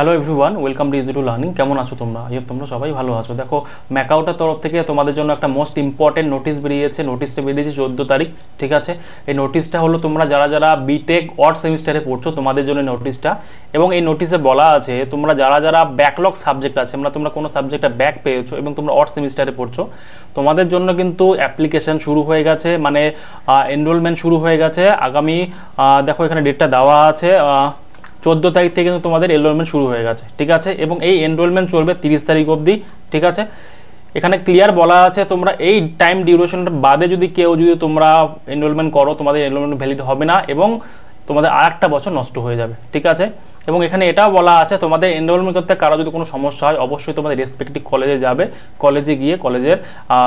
Hello everyone, welcome to easy to learning. কেমন আছো তোমরা? তোমরা সবাই ভালো আছো। দেখো, ম্যাকাউটার তরফ থেকে তোমাদের জন্য একটা মোস্ট ইম্পর্টেন্ট নোটিশ বেরিয়েছে। নোটিশটা বেরিয়েছে 14 তারিখ, ঠিক আছে। এই নোটিশটা হলো তোমরা যারা যারা বিটেক অড সেমিস্টারে পড়ছো তোমাদের জন্য নোটিশটা। এবং এই নোটিশে বলা আছে তোমরা যারা যারা ব্যাকলগ সাবজেক্ট আছে, তোমরা কোনো সাবজেক্টে ব্যাক পেয়েছো এবং তোমরা অড সেমিস্টারে পড়ছো, তোমাদের জন্য কিন্তু অ্যাপ্লিকেশন শুরু হয়ে গেছে, মানে এনরোলমেন্ট শুরু হয়ে গেছে। আগামী দেখো এখানে ডেটটা দেওয়া আছে, 14 তারিখ থেকে কিন্তু তোমাদের এনরোলমেন্ট শুরু হয়ে গেছে, ঠিক আছে। এবং এই এনরোলমেন্ট চলবে 30 তারিখ অবধি, ঠিক আছে। এখানে ক্লিয়ার বলা আছে তোমরা এই টাইম ডিউরেশনটা বাদে যদি তোমরা এনরোলমেন্ট করো, তোমাদের এনরোলমেন্ট ভ্যালিড হবে না এবং তোমাদের আরেকটা বছর নষ্ট হয়ে যাবে, ঠিক আছে। এবং এখানে এটাও বলা আছে তোমাদের এনরোলমেন্ট করতে কারো যদি কোনো সমস্যা হয় অবশ্যই তোমাদের রেসপেক্টিভ কলেজে যাবে, কলেজে গিয়ে কলেজের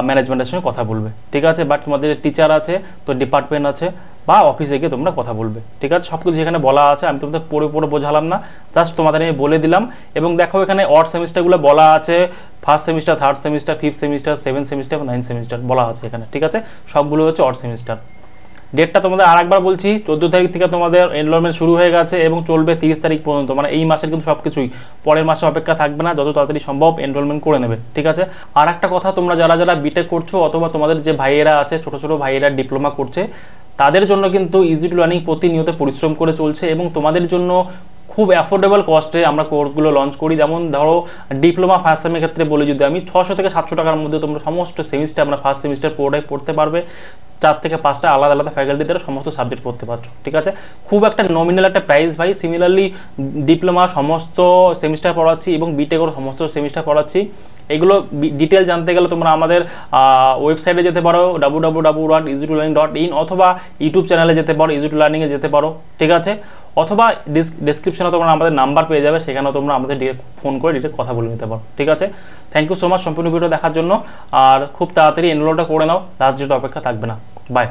ম্যানেজমেন্টের সঙ্গে কথা বলবে, ঠিক আছে। বাট তোমাদের টিচার আছে, তো ডিপার্টমেন্ট আছে বা অফিসে গিয়ে তোমরা কথা বলবে, ঠিক আছে। সব কিছু এখানে বলা আছে, আমি তোমাদের পড়ে বোঝালাম না, জাস্ট তোমাদের আমি বলে দিলাম। এবং দেখো এখানে অড সেমিস্টারগুলো বলা আছে, first semester, third semester, fifth semester, seventh semester এবং 9th সেমিস্টার বলা আছে এখানে, ঠিক আছে। সবগুলো হচ্ছে অড সেমিস্টার। ডেটটা তোমাদের আরেকবার বলছি, 14 তারিখ থেকে তোমাদের এনরোলমেন্ট শুরু হয়ে গেছে এবং চলবে 30 তারিখ পর্যন্ত। মানে এই মাসের কিন্তু সবকিছুই, পরের মাসে অপেক্ষা থাকবে না, যত তাড়াতাড়ি সম্ভব এনরোলমেন্ট করে নেবে, ঠিক আছে। আর একটা কথা, তোমরা যারা যারা বিটেক করছো অথবা তোমাদের যে ভাইয়েরা আছে, ছোট ছোট ভাইয়েরা ডিপ্লোমা করছে, তাদের জন্য কিন্তু ইজি টু লার্নিং প্রতিনিয়ত পরিশ্রম করে চলছে এবং তোমাদের জন্য খুব অ্যাফোর্ডেবল কস্টে আমরা কোর্সগুলো লঞ্চ করি। যেমন ধরো ডিপ্লোমা ফার্স্ট সেমের ক্ষেত্রে বলি, যদি আমি 600 থেকে 700 টাকার মধ্যে তোমরা সমস্ত সেমিস্টার আমরা ফার্স্ট সেমিস্টার পুরোটাই পড়তে পারবে। 4 থেকে 5টা আলাদা আলাদা ফ্যাকাল্টি দ্বারা সমস্ত সাবজেক্ট পড়তে পারছো, ঠিক আছে। খুব একটা নমিনাল একটা প্রাইস ভাই। সিমিলারলি ডিপ্লোমা সমস্ত সেমিস্টার পড়াচ্ছি এবং বিটেকের সমস্ত সেমিস্টার পড়াচ্ছি। এগুলো ডিটেল জানতে গেলে তোমরা আমাদের ওয়েবসাইটে যেতে পারো www.easytolearning.in অথবা ইউটিউব চ্যানেলে যেতে পারো, ইজি টু লার্নিংয়ে যেতে পারো, ঠিক আছে। অথবা ডেসক্রিপশনে তোমরা আমাদের নাম্বার পেয়ে যাবে, সেখানেও তোমরা আমাদের ফোন করে ডিরেক্ট কথা বলে নিতে পারো, ঠিক আছে। থ্যাংক ইউ সো মাচ সম্পূর্ণ ভিডিও দেখার জন্য। আর খুব তাড়াতাড়ি এনরোলটা করে নাও, লাস্ট ডেট অপেক্ষা থাকবে না। বাই।